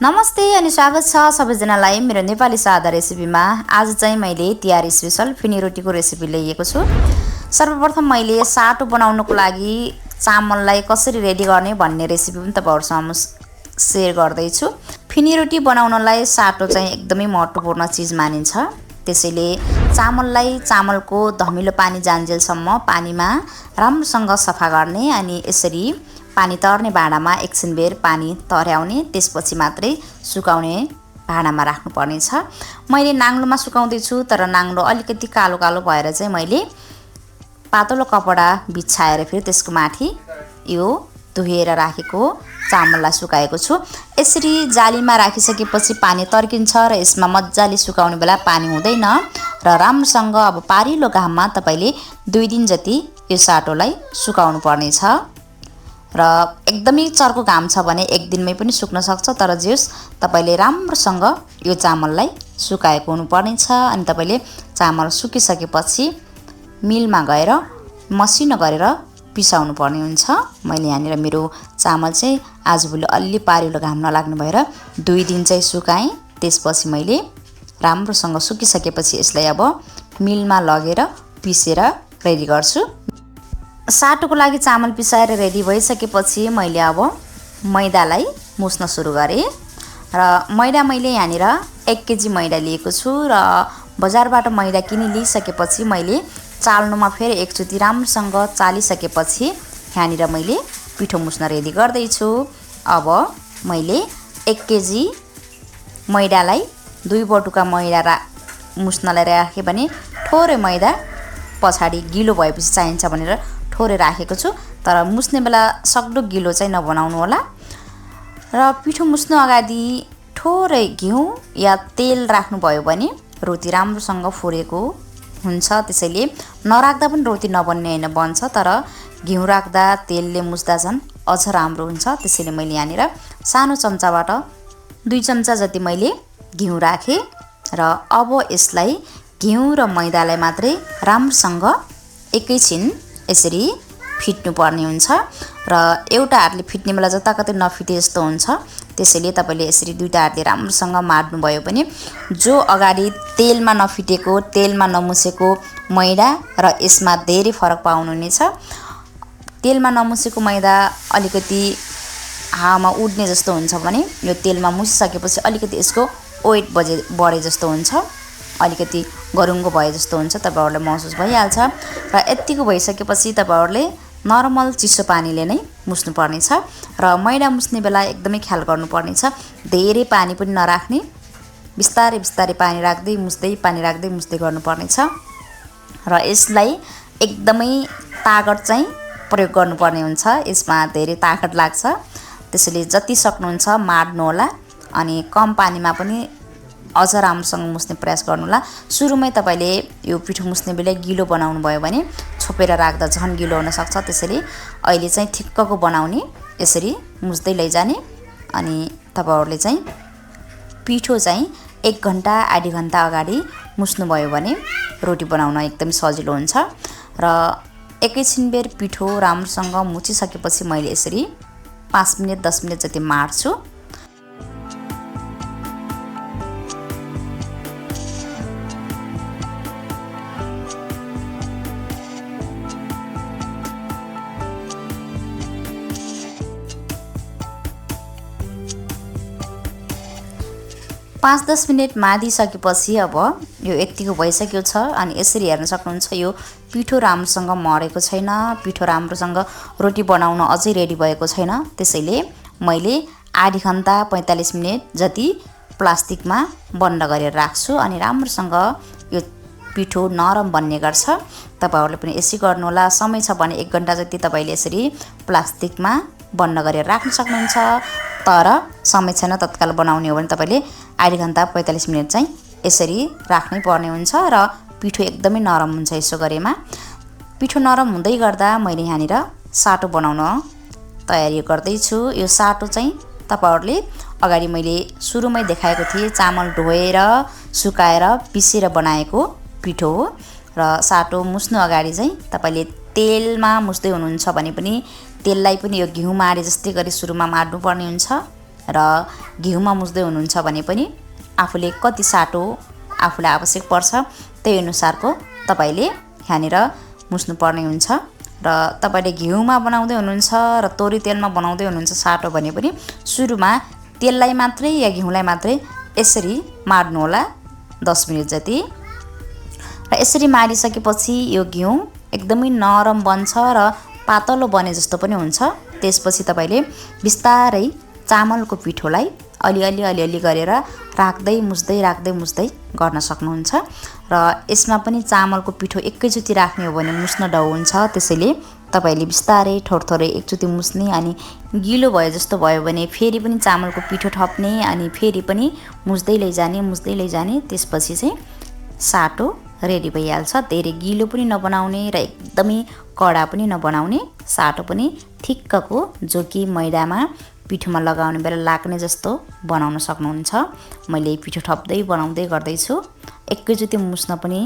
नमस्ते अनि स्वागत छ सबैजनालाई मेरो नेपाली सादा रेसिपीमा। आज चाहिँ मैले तिहार स्पेशल फिनी रोटीको रेसिपी ल्याएको छु। सर्वप्रथम मैले साटो बनाउनको लागि चामललाई कसरी रेडी गर्ने भन्ने रेसिपी पनि तपाईहरुसँग शेयर गर्दै छु। फिनी रोटी बनाउनलाई साटो चाहिँ एकदमै महत्त्वपूर्ण चीज मानिन्छ। त्यसैले चामलको धमिलो पानी जान्जेलसम्म पानीमा राम्रोसँग सफा गर्ने अनि यसरी पानी तर्ने भाँडामा एकछिन बेर पानी तर्याउने, त्यसपछि मात्रै सुकाउने भाँडामा राख्नुपर्ने छ। मैले नाङ्लोमा सुकाउँदै छु, तर नाङ्लो अलिकति कालो कालो भएर चाहिँ मैले पातलो कपडा बिछाएर फेरि त्यसको माथि यो धोएर राखेको चामललाई सुकाएको छु। यसरी जालीमा राखिसकेपछि पानी तर्किन्छ र यसमा मज्जाले सुकाउने बेला पानी हुँदैन र राम्रोसँग अब पारिलो घाममा तपाईले 2 दिन जति यो साटोलाई सुकाउनु पर्ने छ। र एकदमै चर्को घाम छ भने 1 दिनमै पनि सुक्न सक्छ, तर जेस तपाईले राम्रोसँग यो चामललाई सुकाएको हुनुपर्ने छ। अनि तपाईले चामल सुकिसकेपछि मिलमा गएर मसिनो गरेर पिसाउनु पर्ने हुन्छ। मैले यहाँनिर मेरो चामल चाहिँ आजभोलि अलि पारिलो घाम नलाग्ने भएर 2 दिन चाहिँ सुकाएँ। त्यसपछि मैले राम्रोसँग सुकिसकेपछि यसलाई अब मिलमा लगेर पिसेर रेडी गर्छु। साटोको लागि चामल पिसाएर रेडी भइसकेपछि मैले अब मैदालाई मुस्न सुरु गरेँ। र मैदा मैले यहाँनिर 1 केजी मैदा लिएको छु र बजारबाट मैदा किनि लिइसकेपछि मैले चाल्नुमा फेरि एकचोटि राम्रोसँग चालिसकेपछि यहाँनिर मैले पिठो मुस्न रेडी गर्दै छु। अब मैले 1 केजी मैदालाई 2 बटुका मैदा मुस्नलाई राखेँ भने थोरै मैदा पछाडी गिलो भएपछि चाहिन्छ भनेर थोरै राखेको छु, तर मुस्ने बेला सक्दो गिलो चाहिँ नबनाउनु होला। र पिठो मुस्नु अगाडि थोरै घिउ या तेल राख्नुभयो भने रोटी राम्रोसँग फुरेको हुन्छ। त्यसैले नराख्दा पनि रोटी नबन्ने हैन, बन्छ, तर घिउ राख्दा तेलले मुस्दा झन् अझ राम्रो हुन्छ। त्यसैले मैले यहाँनिर सानो चम्चाबाट 2 चम्चा जति मैले घिउ राखेँ र अब यसलाई घिउ र मैदालाई मात्रै राम्रोसँग एकैछिन यसरी फिट्नु पर्ने हुन्छ। र एउटा हातले फिट्ने बेला जताकतै नफिटे जस्तो हुन्छ। त्यसैले तपाईले यसरी दुईटा हातले राम्रोसँग मार्नु भयो भने जो अगाडि तेलमा नफिटेको, तेलमा नमुसेको मैदा र यसमा धेरै फरक पाउनुहुनेछ। तेलमा नमुसेको मैदा अलिकति हावामा उड्ने जस्तो हुन्छ भने यो तेलमा मुसिसकेपछि अलिकति यसको वेट बढे जस्तो हुन्छ, अलिकति गरुङ्गो भए जस्तो हुन्छ, तपाईहरुलाई महसुस भइहाल्छ। र यतिको भइसकेपछि तपाईहरुले नर्मल चिसो पानीले नै मुस्नु पर्ने छ। र मैदा मुस्ने बेला एकदमै ख्याल गर्नुपर्ने छ, धेरै पानी पनि नराख्ने, बिस्तारै बिस्तारै पानी राख्दै मुस्दै गर्नुपर्ने छ। र यसलाई एकदमै तागत चाहिँ प्रयोग गर्नुपर्ने हुन्छ, यसमा धेरै तागत लाग्छ। त्यसैले जति सक्नुहुन्छ मार्नु होला अनि कम पानीमा पनि अझ राम्रोसँग मुस्ने प्रयास गर्नुहोला। सुरुमै तपाईले यो पिठो मुस्ने बेला गिलो बनाउनु भयो भने छोपेर राख्दा झन् गिलो हुन सक्छ। त्यसैले अहिले चाहिँ ठिक्कको बनाउने, यसरी मुस्दै लैजाने। अनि तपाईहरुले चाहिँ पिठो चाहिँ 1 घण्टा आधी घण्टा अगाडि मुस्नु भयो भने रोटी बनाउन एकदम सजिलो हुन्छ। र एकैछिन बेर पिठो राम्रोसँग मुछिसकेपछि मैले यसरी 5 मिनेट 10 मिनेट जति मार्छु। 5-10 मिनेट मादिसकेपछि अब यो यतिको भइसक्यो छ। अनि यसरी हेर्न सक्नुहुन्छ यो पिठो राम्रोसँग मरेको छैन, पिठो राम्रोसँग रोटी बनाउन अझै रेडी भएको छैन। त्यसैले मैले आधी घण्टा 45 मिनेट जति प्लास्टिकमा बन्द गरेर राख्छु अनि राम्रोसँग यो पिठो नरम बन्ने गर्छ। तपाईहरुले पनि यसै गर्नु होला। समय छ भने 1 घण्टा जति तपाईले यसरी प्लास्टिकमा बन्द गरेर राख्न सक्नुहुन्छ। तर समय छैन, तत्काल बनाउने हो भने तपाईले आधी घण्टा 45 मिनेट चाहिँ यसरी राख्नै पर्ने हुन्छ। र पिठो एकदमै नरम हुन्छ यसो गरेमा। पिठो नरम हुँदै गर्दा मैले यहाँनिर साटो बनाउन तयारी गर्दै छु। यो साटो चाहिँ तपाईहरुले अगाडि मैले सुरुमै देखाएको थिएँ, चामल धोएर सुकाएर पिसेर बनाएको पिठो हो। र साटो मुस्नु अगाडि चाहिँ तपाईले तेलमा मुस्दै हुनुहुन्छ भने पनि तेललाई पनि यो घिउ मारे जस्तै गरी सुरुमा मार्नु पर्ने हुन्छ र घिउमा मुस्दै हुनुहुन्छ भने पनि आफूले कति साटो आफूलाई आवश्यक पर्छ त्यही अनुसारको तपाईले यहाँनिर मुस्नु पर्ने हुन्छ। र तपाईले घिउमा बनाउँदै हुनुहुन्छ र तोरी तेलमा बनाउँदै हुनुहुन्छ साटो भने पनि सुरुमा तेललाई मात्रै या घिउलाई मात्रै यसरी मार्नु होला 10 मिनेट जति। र यसरी मारिसकेपछि यो घिउ एकदमै नरम बन्छ र पातलो बने जस्तो पनि हुन्छ। त्यसपछि तपाईले बिस्तारै चामलको पिठोलाई अलिअलि गरेर राख्दै मुस्दै गर्न सक्नुहुन्छ। र यसमा पनि चामलको पिठो एकैचोटी राख्ने हो भने मुस्न डौ हुन्छ, त्यसैले तपाईले बिस्तारै थोरै एकचोटी मुस्ने अनि गिलो भयो जस्तो भयो भने फेरि पनि चामलको पिठो थप्ने अनि फेरि पनि मुस्दै लैजाने त्यसपछि चाहिँ साटो रेडी भइहाल्छ। धेरै गिलो पनि नबनाउने र एकदमै कडा पनि नबनाउने, साटो पनि ठिक्कको जो कि मैदामा पिठोमा लगाउने बेला लाग्ने जस्तो बनाउन सक्नुहुन्छ। मैले पिठो थप्दै बनाउँदै गर्दैछु, एकैचोटी मुस्न पनि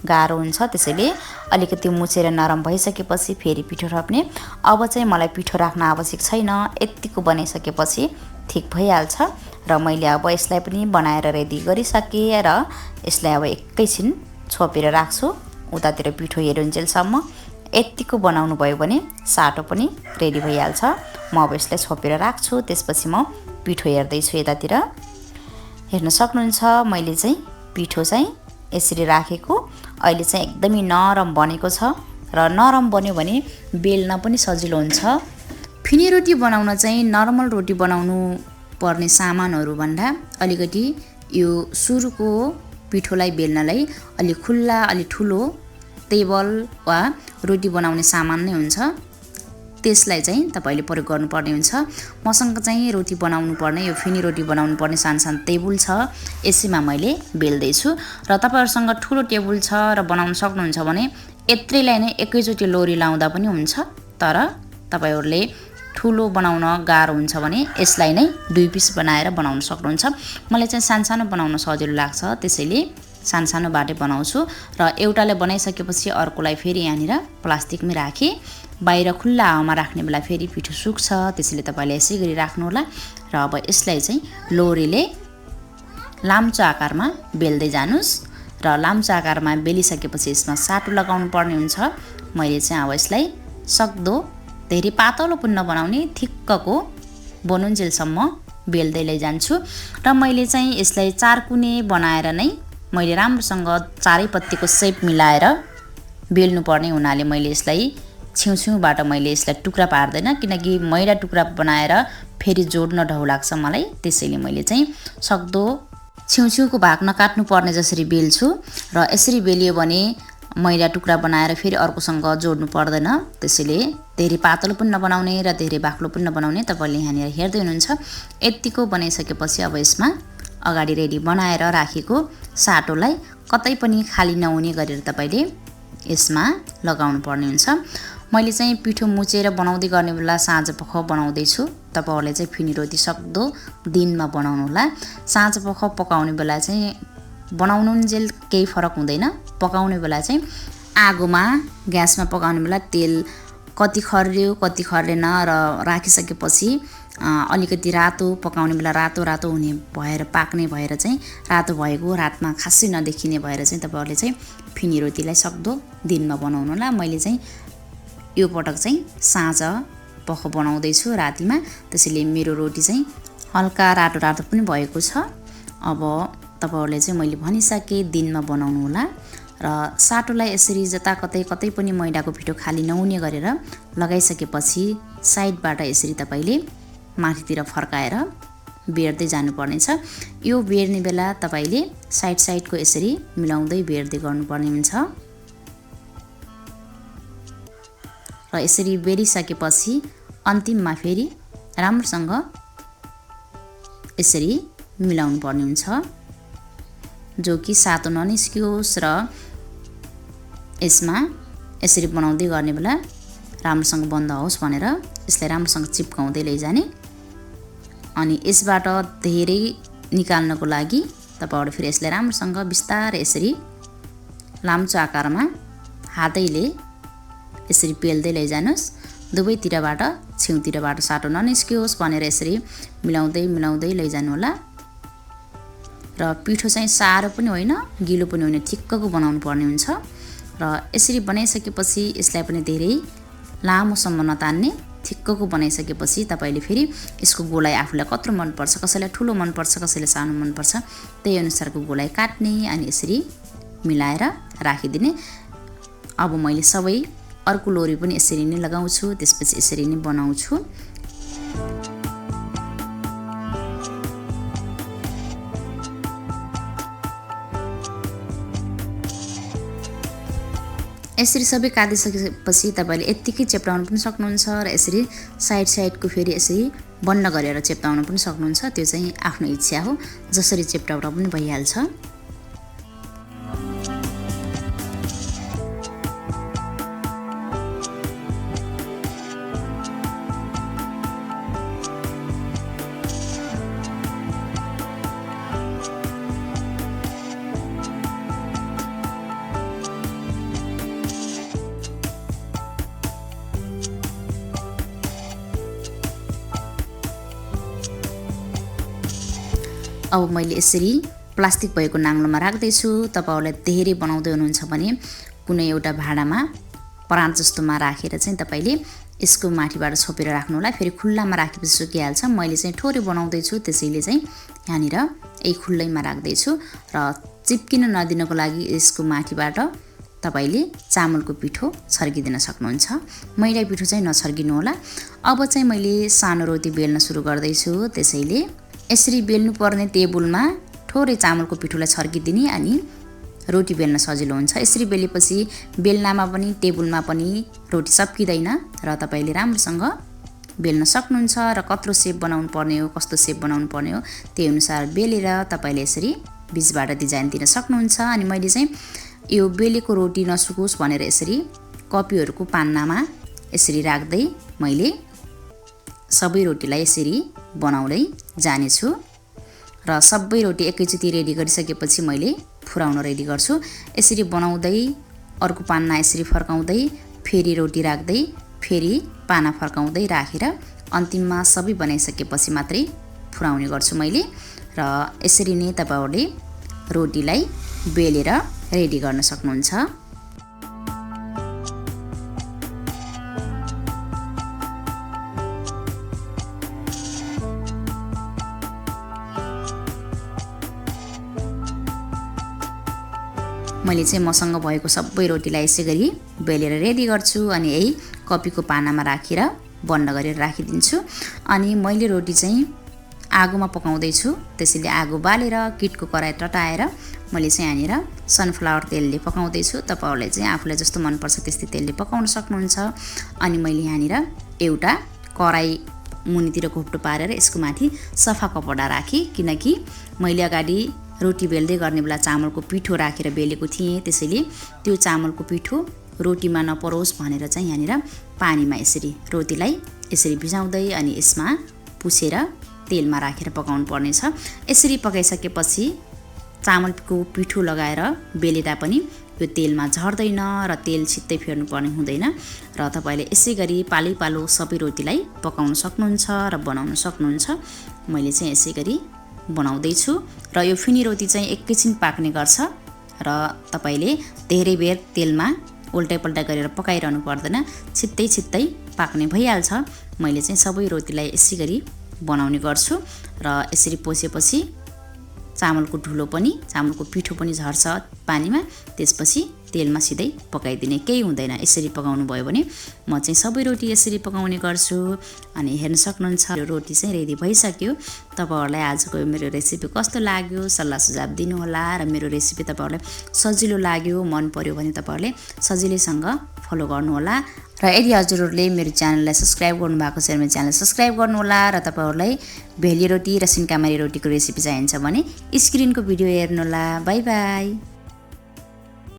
गाह्रो हुन्छ, त्यसैले अलिकति मुछेर नरम भइसकेपछि फेरि पिठो थप्ने। अब चाहिँ मलाई पिठो राख्न आवश्यक छैन, यतिको बनाइसकेपछि ठिक भइहाल्छ। र मैले अब यसलाई पनि बनाएर रेडी गरिसकेँ र यसलाई अब एकैछिन छोपेर राख्छु उतातिर पिठो हेरुन्जेलसम्म। यतिको बनाउनु भयो भने साटो पनि रेडी भइहाल्छ। म अब यसलाई छोपेर राख्छु, त्यसपछि म पिठो हेर्दैछु यतातिर। हेर्न सक्नुहुन्छ मैले चाहिँ पिठो चाहिँ यसरी राखेको। अहिले चाहिँ एकदमै नरम बनेको छ र नरम बन्यो भने बेल्न पनि सजिलो हुन्छ। फिनी रोटी बनाउन चाहिँ नर्मल रोटी बनाउनु पर्ने सामानहरू भन्दा अलिकति यो सुरुको पिठोलाई बेल्नलाई अलि खुल्ला अलि ठुलो टेबल वा रोटी बनाउने सामान नै हुन्छ, त्यसलाई चाहिँ तपाईले प्रयोग गर्नुपर्ने हुन्छ। मसँग चाहिँ रोटी बनाउनु पर्ने यो फिनी रोटी बनाउनु पर्ने सानो टेबुल छ, यसैमा मैले बेल्दैछु। र तपाईहरुसँग ठुलो टेबुल छ र बनाउन सक्नुहुन्छ भने यत्रेलाई नै एकैचोटी लोरी लाउँदा पनि हुन्छ, तर तपाईहरुले ठुलो बनाउन गाह्रो हुन्छ भने यसलाई नै 2 पिस बनाएर बनाउन सक्नुहुन्छ। मलाई चाहिँ सानो बनाउन सजिलो लाग्छ, त्यसैले सानो बाटे बनाउँछु। र एउटाले बनाइसकेपछि अर्कोलाई फेरि यहाँनिर प्लास्टिकमै राखे। बाहिर खुल्ला हावामा राख्ने बेला फेरि पिठो सुक्छ, त्यसैले तपाईले यसै गरी राख्नु होला। र अब यसलाई चाहिँ लोरीले लाम्चो आकारमा बेल्दै जानुस् र लाम्चो आकारमा बेलिसकेपछि यसमा साटो लगाउनु पर्ने हुन्छ। मैले चाहिँ अब यसलाई सक्दो धेरै पातलो पनि नबनाउने, ठिक्कको बनुन्जेलसम्म बेल्दै लैजान्छु। र मैले चाहिँ यसलाई 4 कुने बनाएर नै मैले राम्रोसँग चारैपट्टिको शेप मिलाएर बेल्नु पर्ने हुनाले मैले यसलाई छेउबाट मैले यसलाई टुक्रा पार्दैन, किनकि मैदा टुक्रा बनाएर फेरि जोड्न ढौ लाग्छ मलाई, त्यसैले मैले चाहिँ सक्दो छेउको भाग नकाट्नु पर्ने जसरी बेल्छु। र यसरी बेलियो भने मैदा टुक्रा बनाएर फेरि अर्कोसँग जोड्नु पर्दैन, त्यसैले धेरै पातलो पनि नबनाउने र धेरै बाक्लो पनि नबनाउने। तपाईले यहाँनिर हेर्दै हुनुहुन्छ। यतिको बनाइसकेपछि अब यसमा अगाडि रेडी बनाएर राखेको साटोलाई कतै पनि खाली नहुने गरेर तपाईले यसमा लगाउनु पर्ने हुन्छ। मैले चाहिँ पिठो मुचेर बनाउँदै गर्ने बेला साँझपख बनाउँदै छु। तपाईहरुले चाहिँ फिनी रोटी सक्दो दिनमा बनाउनु होला। साँझपख पकाउने बेला चाहिँ बनाउनुन्जेल केही फरक हुँदैन, पकाउने बेला चाहिँ आगोमा ग्यासमा पकाउने बेला तेल कति खर्यो कति खर्लेन र राखिसकेपछि अलिकति रातो पकाउने बेला रातो हुने भएर पाक्ने भएर चाहिँ रातो भएको रातमा खासै नदेखिने भएर चाहिँ तपाईहरुले चाहिँ फिनी रोटीलाई सक्दो दिनमा बनाउनु होला। मैले चाहिँ यो पटक चाहिँ साँझ पख बनाउँदै छु रातिमा, त्यसैले मेरो रोटी चाहिँ हल्का रातो पनि भएको छ। अब तपाईहरुले चाहिँ मैले भनिसके दिनमा बनाउनु होला। र साटोलाई यसरी कतै पनि मैदाको पिठो खाली नहुने गरेर लगाइसकेपछि साइडबाट यसरी तपाईले माथितिर फर्काएर बेर्दै जानुपर्ने छ। यो बेर्ने बेला तपाईले साइडको यसरी मिलाउँदै बेर्दै गर्नुपर्ने हुन्छ। र यसरी बेरिसकेपछि अन्तिममा फेरि राम्रोसँग यसरी मिलाउनु पर्ने हुन्छ, जो कि सातो ननिस्कियोस् र यसमा यसरी बनाउँदै गर्ने बेला राम्रोसँग बन्द होस् भनेर यसलाई राम्रोसँग चिप्काउँदै लैजाने। अनि यसबाट धेरै निकाल्नको लागि तपाईहरु फेरि यसलाई राम्रोसँग बिस्तारै यसरी लाम्चो आकारमा हातैले यसरी पेल्दै लैजानुस्, दुवैतिरबाट छेउतिरबाट साटो ननिस्कियोस् भनेर यसरी मिलाउँदै मिलाउँदै लैजानु होला। र पिठो चाहिँ सारो पनि होइन गिलो पनि होइन ठिक्कको बनाउनु पर्ने हुन्छ। र यसरी बनाइसकेपछि यसलाई पनि धेरै लामोसम्म नतान्ने, ठिक्कको बनाइसकेपछि तपाईले फेरि यसको गोलाइ आफूलाई कत्रो मन पर्छ, कसैलाई ठुलो मन पर्छ, कसैलाई सानो मन पर्छ, त्यही अनुसारको गोलाइ काट्ने अनि यसरी मिलाएर राखिदिने। अब मैले सबै अर्को लोरी पनि यसरी नै लगाउँछु, त्यसपछि यसरी नै बनाउँछु। यसरी सबै काटिसकेपछि तपाईले यत्तिकै चेप्टाउन पनि सक्नुहुन्छ र यसरी साइडको फेरि यसरी बन्द गरेर चेप्टाउन पनि सक्नुहुन्छ। त्यो चाहिँ आफ्नो इच्छा हो, जसरी चेप्टाउँदा पनि भइहाल्छ। अब मैले यसरी प्लास्टिक भएको नाङ्लोमा राख्दैछु। तपाईहरुले धेरै बनाउँदै हुनुहुन्छ भने कुनै एउटा भाँडामा परात जस्तोमा राखेर चाहिँ तपाईले यसको माथिबाट छोपेर राख्नु होला। फेरि खुल्लामा राखेपछि सुकिहाल्छ। मैले चाहिँ थोरै बनाउँदै छु, त्यसैले चाहिँ यहाँनिर यही खुल्लैमा राख्दै छु। र चिप्किन नदिनको लागि यसको माथिबाट तपाईले चामलको पिठो छर्किदिन सक्नुहुन्छ। मैदा पिठो चाहिँ नछर्किनु होला। अब चाहिँ मैले सानो रोटी बेल्न सुरु गर्दै छु, त्यसैले यसरी बेल्नु पर्ने टेबलमा थोरै चामलको पिठोलाई छर्किदिने अनि रोटी बेल्न सजिलो हुन्छ। यसरी बेलेपछि बेलनामा पनि टेबलमा पनि रोटी सप्किदैन र तपाईले राम्रोसँग बेल्न सक्नुहुन्छ। र कत्रो शेप बनाउनु पर्ने हो, कस्तो शेप बनाउनु पर्ने हो, त्यही अनुसार बेलेर तपाईले यसरी बीचबाट डिजाइन दिन सक्नुहुन्छ। अनि मैले चाहिँ यो बेलेको रोटी नसुकोस् भनेर यसरी कपीहरुको पान्नामा यसरी राख्दै मैले सबै रोटीलाई यसरी बनाउँदै जानेछु। र सबै रोटी एकैचोटी रेडी गरिसकेपछि मैले फुराउन रेडी गर्छु। यसरी बनाउँदै अर्को पान्ना यसरी फर्काउँदै फेरि रोटी राख्दै फेरि पाना फर्काउँदै राखेर अन्तिममा सबै बनाइसकेपछि मात्रै फुराउने गर्छु मैले। र यसरी नै तपाईहरुले रोटीलाई बेलेर रेडी गर्न सक्नुहुन्छ। मैले चाहिँ मसँग भएको सबै रोटीलाई यसैगरी बेलेर रेडी गर्छु अनि यही कपीको पानामा राखेर बन्द गरेर राखिदिन्छु। अनि मैले रोटी चाहिँ आगोमा पकाउँदै छु, त्यसैले आगो बालेर किटको कराई तताएर मैले चाहिँ यहाँनिर सनफ्लावर तेलले पकाउँदै छु। तपाईहरुले चाहिँ आफूलाई जस्तो मन पर्छ त्यस्तै तेलले पकाउन सक्नुहुन्छ। अनि मैले यहाँनिर एउटा कराई मुनितिर घोप्टो पारेर यसको माथि सफा कपडा राखेँ, किनकि मैले अगाडि रोटी बेल्दै गर्ने बेला चामलको पिठो राखेर बेलेको थिएँ, त्यसैले त्यो चामलको पिठो रोटीमा नपरोस् भनेर चाहिँ यहाँनिर पानीमा यसरी रोटीलाई यसरी भिजाउँदै अनि यसमा पुसेर तेलमा राखेर पकाउनु पर्नेछ। यसरी पकाइसकेपछि चामलको पिठो लगाएर बेलेदा पनि यो तेलमा झर्दैन र तेल छिट्टै फेर्नु पर्ने हुँदैन। र तपाईले यसैगरी पालै-पालो सबै रोटीलाई पकाउन सक्नुहुन्छ र बनाउन सक्नुहुन्छ। मैले चाहिँ यसैगरी बनाउँदै छु। र यो फिनी रोटी चाहिँ एकैछिन पाक्ने गर्छ र तपाईले धेरै बेर तेलमा उल्टाइपल्टा गरेर पकाइरहनु पर्दैन, छिट्टै पाक्ने भइहाल्छ। मैले चाहिँ सबै रोटीलाई यसैगरी बनाउने गर्छु र यसरी पोसेपछि चामलको ढुलो पनि चामलको पिठो पनि झर्छ पानीमा, त्यसपछि तेलमा सिधै पकाइदिने, केही हुँदैन। यसरी पकाउनु भयो भने म चाहिँ सबै रोटी यसरी पकाउने गर्छु। अनि हेर्न सक्नुहुन्छ रोटी चाहिँ रेडी भइसक्यो। तपाईहरुलाई आजको मेरो रेसिपी कस्तो लाग्यो सल्लाह सुझाव दिनु होला र मेरो रेसिपी तपाईहरुलाई सजिलो लाग्यो मन पर्यो भने तपाईहरुले सजिलैसँग फलो गर्नु होला। र यदि हजुरहरुले मेरो च्यानललाई सब्स्क्राइब गर्नु भएको छ भने मेरो च्यानल सब्स्क्राइब गर्नु होला। र तपाईहरुलाई भेली रोटी र सिन्कामारी रोटीको रेसिपी चाहिन्छ भने स्क्रिनको भिडियो हेर्नु होला। Bye bye.